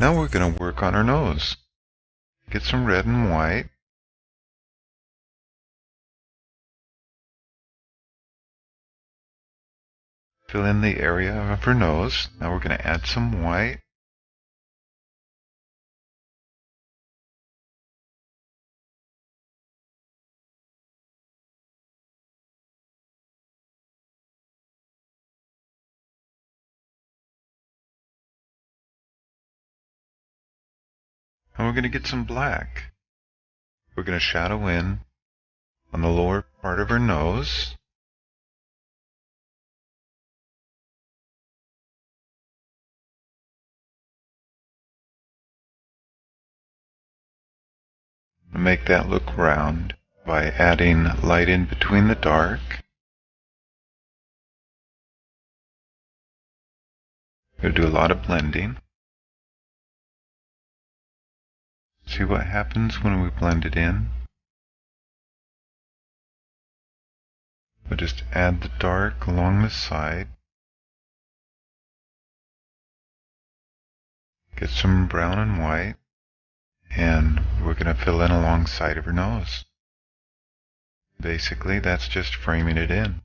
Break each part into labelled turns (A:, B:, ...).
A: Now we're going to work on her nose. Get some red and white. Fill in the area of her nose. Now we're going to add some white. And we're going to get some black. We're going to shadow in on the lower part of her nose. And make that look round by adding light in between the dark. We're going to do a lot of blending. See what happens when we blend it in? We'll just add the dark along the side. Get some brown and white. And we're going to fill in alongside of her nose. Basically, that's just framing it in.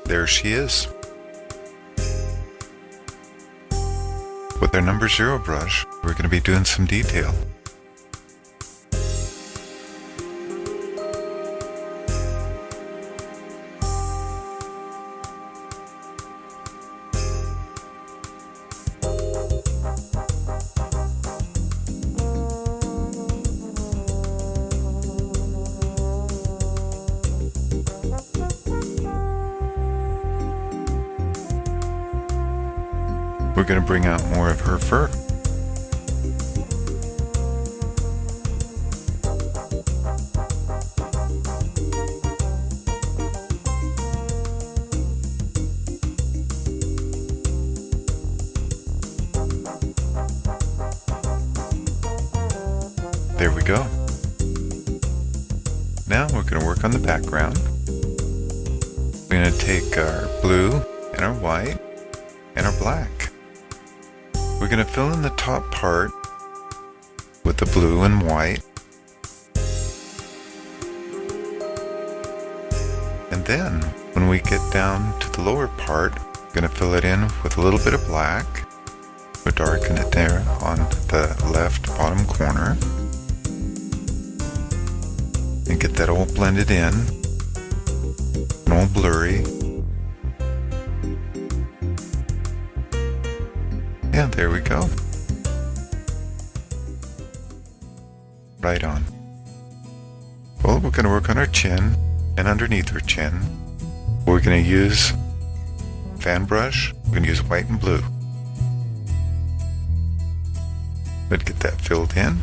A: There she is. With our number 0 brush, we're going to be doing some detail. We're going to bring out more of her fur. There we go. Now we're going to work on the background. We're going to take our blue and our white and our black. We're going to fill in the top part with the blue and white. And then when we get down to the lower part, we're going to fill it in with a little bit of black. We'll darken it there on the left bottom corner. And get that all blended in and all blurry. Yeah, there we go. Right on. Well, we're going to work on our chin and underneath her chin. We're going to use fan brush. We're going to use white and blue. Let's get that filled in.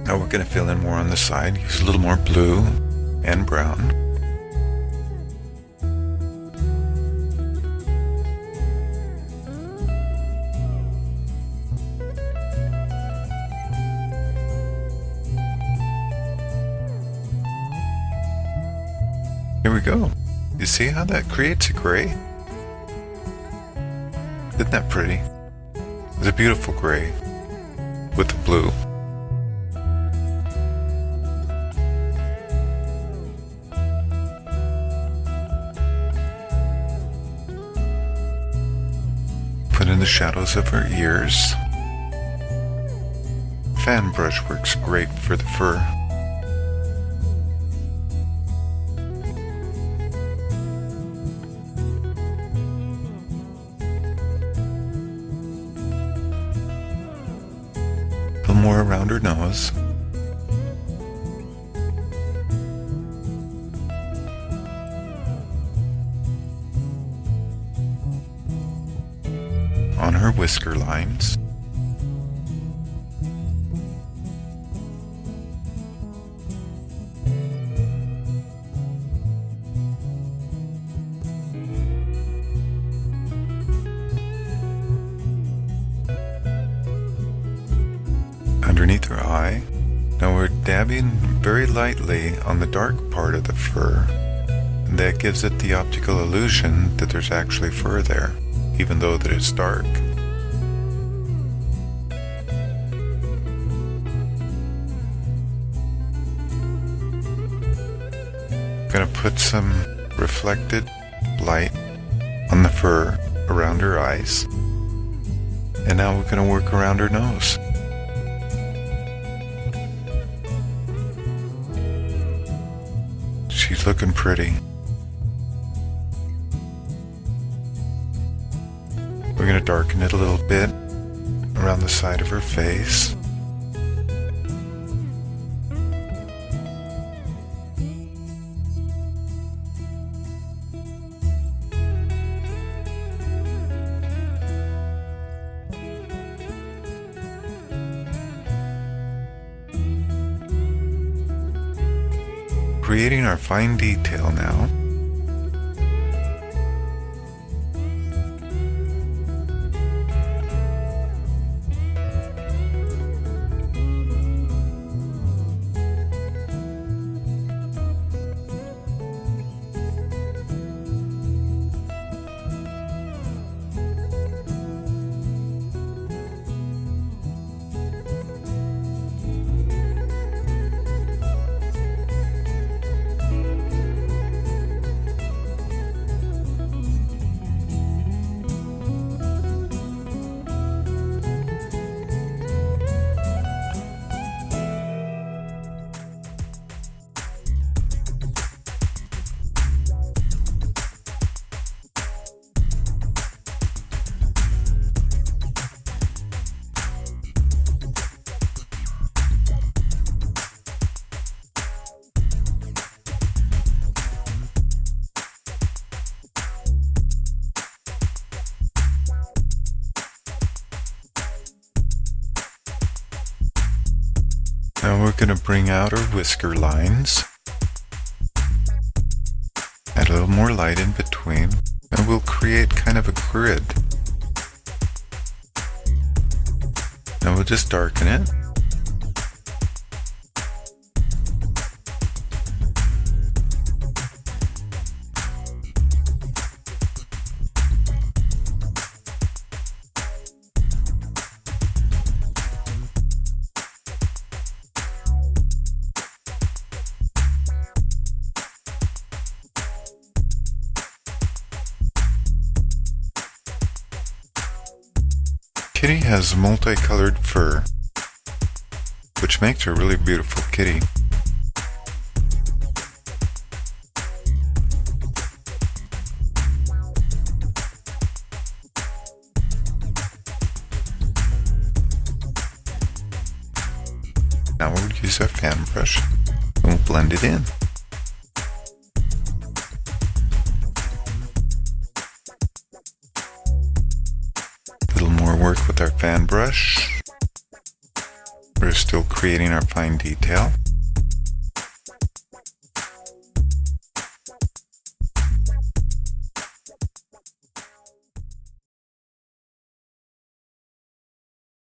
A: Now we're going to fill in more on the side, use a little more blue and brown. Here we go. You see how that creates a gray? Isn't that pretty? It's a beautiful gray with the blue. shadows of her ears. Fan brush works great for the fur. A little more around her nose. On her whisker lines. Underneath her eye. Now we're dabbing very lightly on the dark part of the fur. And that gives it the optical illusion that there's actually fur there, even though that it's dark. I'm going to put some reflected light on the fur around her eyes. And now we're going to work around her nose. She's looking pretty. We're going to darken it a little bit around the side of her face. Creating our fine detail now. Now we're going to bring out our whisker lines. Add a little more light in between, and we'll create kind of a grid. Now we'll just darken it. Kitty has multicolored fur, which makes her a really beautiful kitty. Now we'll use our fan brush and we'll blend it in. Work with our fan brush. We're still creating our fine detail.